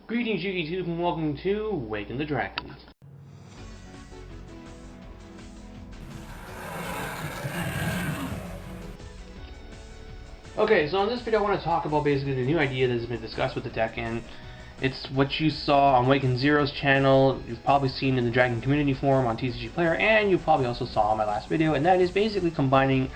Greetings YouTube and welcome to Waken the Dragons. Okay, so in this video I want to talk about basically the new idea that has been discussed with the deck, and it's what you saw on Waken Zero's channel, you've probably seen in the Dragon Community Forum on TCG Player, and you probably also saw in my last video, and that is basically combining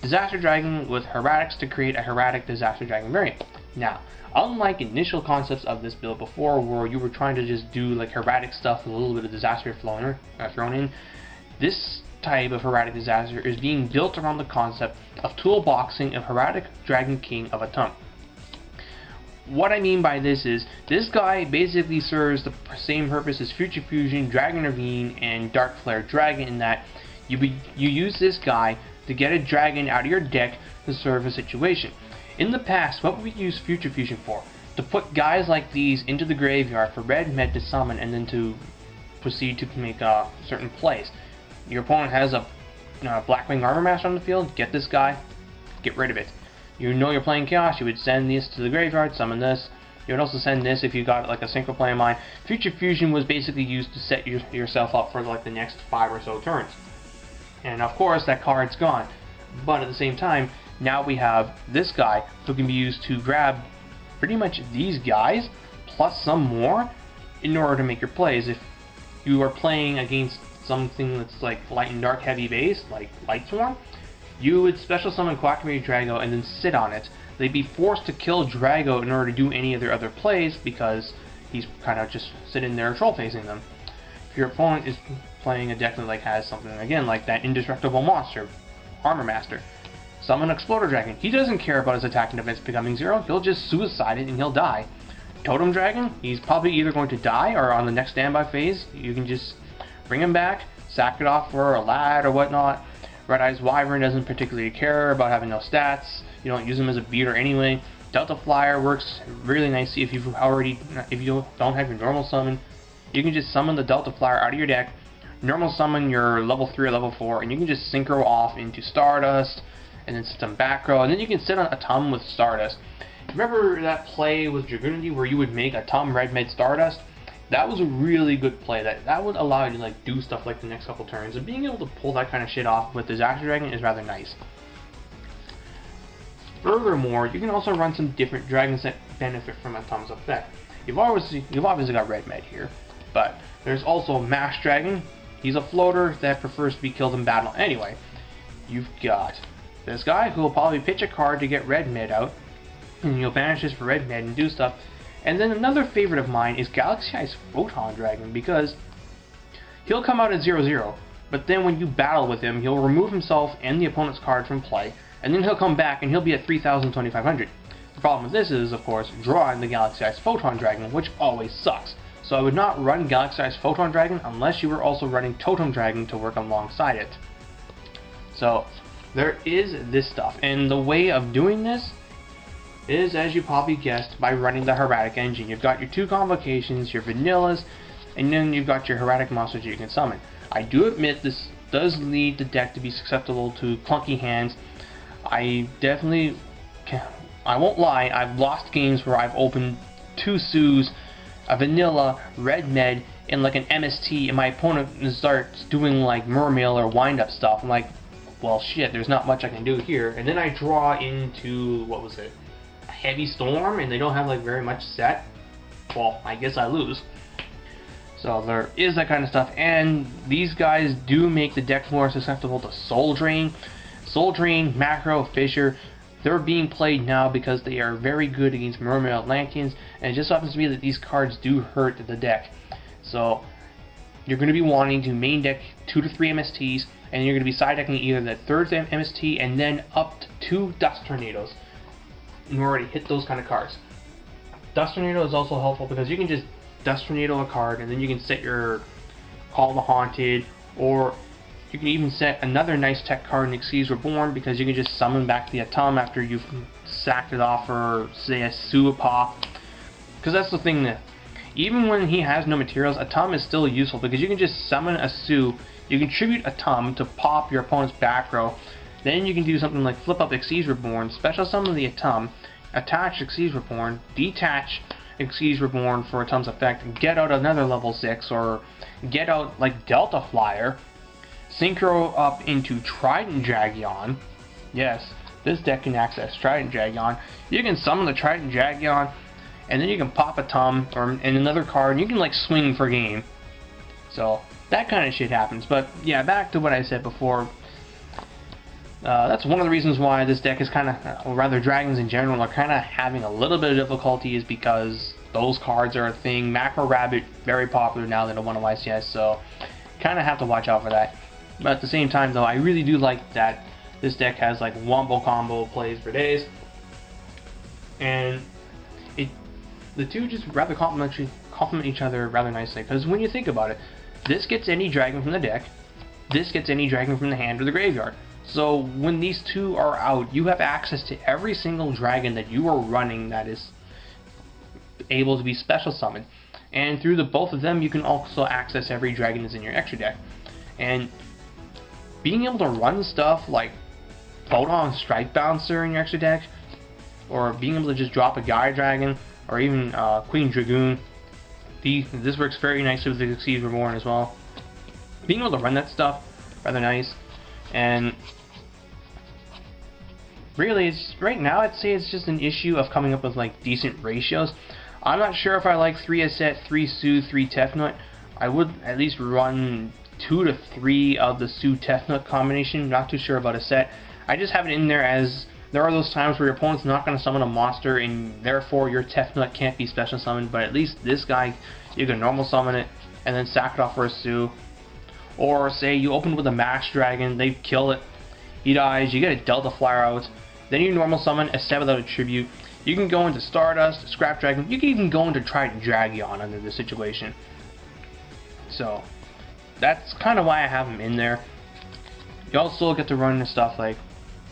Disaster Dragon with Hieratics to create a Hieratic Disaster Dragon variant. Now, unlike initial concepts of this build before, where you were trying to just do like Hieratic stuff with a little bit of Disaster thrown in, this type of Hieratic Disaster is being built around the concept of toolboxing a Hieratic Dragon King of Atum. What I mean by this is, this guy basically serves the same purpose as Future Fusion, Dragon Ravine, and Dark Flare Dragon, in that you use this guy to get a dragon out of your deck to serve a situation. In the past, what would we use Future Fusion for? To put guys like these into the graveyard for red med to summon and then to proceed to make certain plays. Your opponent has a Blackwing Armor Master on the field, get this guy, get rid of it. You know you're playing Chaos, you would send this to the graveyard, summon this. You would also send this if you got like a synchro play in mind. Future Fusion was basically used to set yourself up for like the next 5 or so turns. And of course that card's gone. But at the same time, now we have this guy who can be used to grab pretty much these guys plus some more in order to make your plays. If you are playing against something that's like light and dark heavy base, like Light Swarm, you would special summon Quackery Drago and then sit on it. They'd be forced to kill Drago in order to do any of their other plays because he's kind of just sitting there troll facing them. If your opponent is playing a deck that like has something again like that indestructible monster, Armor Master, summon Exploder Dragon. He doesn't care about his attack and defense becoming 0, he'll just suicide it and he'll die. Totem Dragon, he's probably either going to die or on the next standby phase, you can just bring him back, sack it off for a lad or whatnot. Red Eyes Wyvern doesn't particularly care about having no stats, you don't use him as a beater anyway. Delta Flyer works really nicely if you don't have your normal summon. You can just summon the Delta Flyer out of your deck, normal summon your level 3 or level 4, and you can just synchro off into Stardust, and then sit some back row, and then you can sit on Atum with Stardust. Remember that play with Dragoonity where you would make Atum Red Med Stardust? That was a really good play. That would allow you to like do stuff like the next couple turns, and being able to pull that kind of shit off with Disaster Dragon is rather nice. Furthermore, you can also run some different dragons that benefit from Atum's effect. You've obviously got Red Med here, but there's also Mash Dragon. He's a floater that prefers to be killed in battle anyway. You've got this guy who will probably pitch a card to get Red Med out, and you'll banish this for Red Med and do stuff. And then another favorite of mine is Galaxy Eyes Photon Dragon, because he'll come out at 0/0, but then when you battle with him, he'll remove himself and the opponent's card from play, and then he'll come back and he'll be at 3,000-2,500. The problem with this is, of course, drawing the Galaxy Eyes Photon Dragon, which always sucks. So I would not run Galaxy Eyes Photon Dragon unless you were also running Totem Dragon to work alongside it. So there is this stuff, and the way of doing this is, as you probably guessed, by running the Hieratic engine. You've got your 2 convocations, your vanillas, and then you've got your Hieratic monsters you can summon. I do admit this does lead the deck to be susceptible to clunky hands. I won't lie, I've lost games where I've opened 2 Sues, a vanilla, Red Med, and like an MST, and my opponent starts doing like Mermail or wind up stuff. I'm like, well shit, there's not much I can do here. And then I draw into, what was it, a Heavy Storm, and they don't have like very much set. Well, I guess I lose. So there is that kind of stuff, and these guys do make the deck more susceptible to Soul Drain. Soul Drain, Macro, Fissure, they're being played now because they are very good against Mermail Atlanteans, and it just happens to be that these cards do hurt the deck. So you're going to be wanting to main deck 2 to 3 MSTs, and you're going to be side decking either the 3rd MST and then up to 2 Dust Tornadoes in order to hit those kind of cards. Dust Tornado is also helpful because you can just Dust Tornado a card, and then you can set your Call the Haunted, or you can even set another nice tech card in Xyz Reborn, because you can just summon back the Atum after you've sacked it off for, say, a Suapop. Because that's the thing, that even when he has no materials, Atum is still useful, because you can just summon a Su, you can tribute Atum to pop your opponent's back row, then you can do something like flip up Xyz Reborn, special summon the Atum, attach Xyz Reborn, detach Xyz Reborn for Atom's effect, get out another level 6, or get out like Delta Flyer, synchro up into Trident Dragon. Yes, this deck can access Trident Dragon. You can summon the Trident Dragon, and then you can pop a Tom or in another card, and you can like swing for game. So that kind of shit happens. But yeah, back to what I said before. That's one of the reasons why this deck is kind of, or rather dragons in general, are kind of having a little bit of difficulty, is because those cards are a thing. Macro Rabbit, very popular now that I want to YCS, so kind of have to watch out for that. But at the same time though, I really do like that this deck has like wombo combo plays for days. And the two just rather complement each other rather nicely, because when you think about it, this gets any dragon from the deck, this gets any dragon from the hand or the graveyard. So when these two are out, you have access to every single dragon that you are running that is able to be special summoned. And through the both of them, you can also access every dragon that's in your extra deck. And being able to run stuff like Photon Strike Bouncer in your extra deck, or being able to just drop a Gaia Dragon, or even Queen Dragoon, this works very nicely with the Xyz Reborn as well. Being able to run that stuff, rather nice. And really, right now I'd say it's just an issue of coming up with like decent ratios. I'm not sure if I like 3 Aset, 3 Sue, 3 Tefnut. I would at least run 2 to 3 of the Sue Tefnut combination. Not too sure about Aset. I just have it in there as there are those times where your opponent's not going to summon a monster, and therefore your Tefnut can't be special summoned. But at least this guy, you can normal summon it and then sack it off for a Sue. Or say you open with a Max Dragon, they kill it, he dies, you get a Delta Flyer out, then you normal summon a set without a tribute. You can go into Stardust, Scrap Dragon, you can even go into Trident Dragon under this situation. So that's kind of why I have them in there. You also get to run stuff like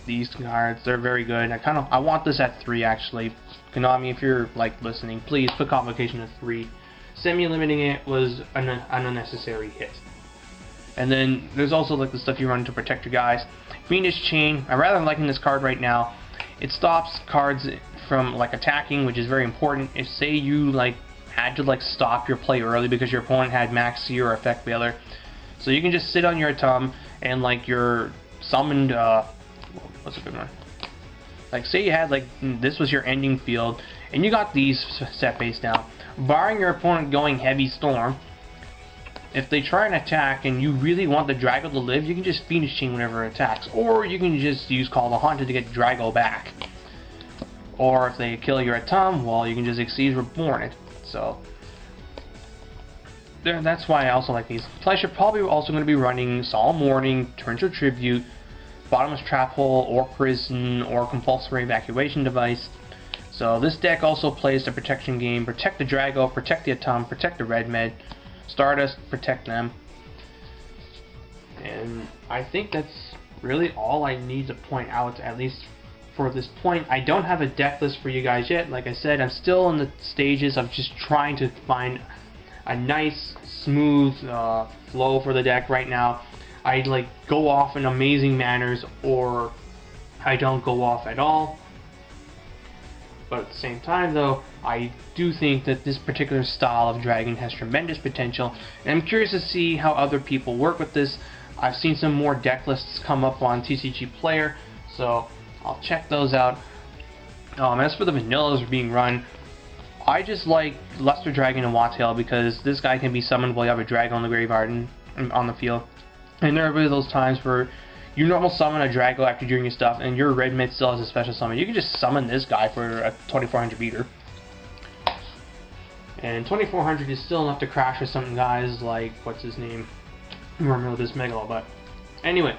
these cards, they're very good. I want this at 3 actually. Konami, if you're like listening, please put Convocation at 3. Semi-limiting it was an unnecessary hit. And then there's also like the stuff you run to protect your guys. Fiendish Chain, I'm rather liking this card right now. It stops cards from like attacking, which is very important. If say you like had to like stop your play early because your opponent had Maxi or Effect Veiler, so you can just sit on your Atom and like your summoned what's a good one? Like say you had like this was your ending field and you got these set face down. Barring your opponent going Heavy Storm, if they try and attack and you really want the Drago to live, you can just Fiendish Chain whenever it attacks. Or you can just use Call the Haunted to get Drago back. Or if they kill your Atom, well, you can just Xyz Reborn it. So that's why I also like these. Plus, you're probably also going to be running Solemn Warning, Torrential Tribute, Bottomless Trap Hole, or Prison, or Compulsory Evacuation Device. So this deck also plays the protection game. Protect the Drago, protect the Atom, protect the Red Med. Stardust, protect them. And I think that's really all I need to point out, at least for this point. I don't have a deck list for you guys yet. Like I said, I'm still in the stages of just trying to find a nice, smooth flow for the deck right now. I like go off in amazing manners, or I don't go off at all. But at the same time though, I do think that this particular style of dragon has tremendous potential, and I'm curious to see how other people work with this. I've seen some more deck lists come up on TCG Player, so I'll check those out. As for the vanillas being run, I just like Luster Dragon and Wattail because this guy can be summoned while you have a dragon on the graveyard and on the field. And there are those times where you normal summon a Drago after doing your stuff, and your Red Mid still has a special summon. You can just summon this guy for a 2400 beater. And 2400 is still enough to crash with some guys like, what's his name? I don't remember this Megalo, but anyway.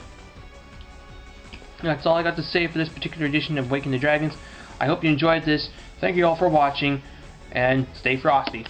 That's all I got to say for this particular edition of Waking the Dragons. I hope you enjoyed this. Thank you all for watching, and stay frosty.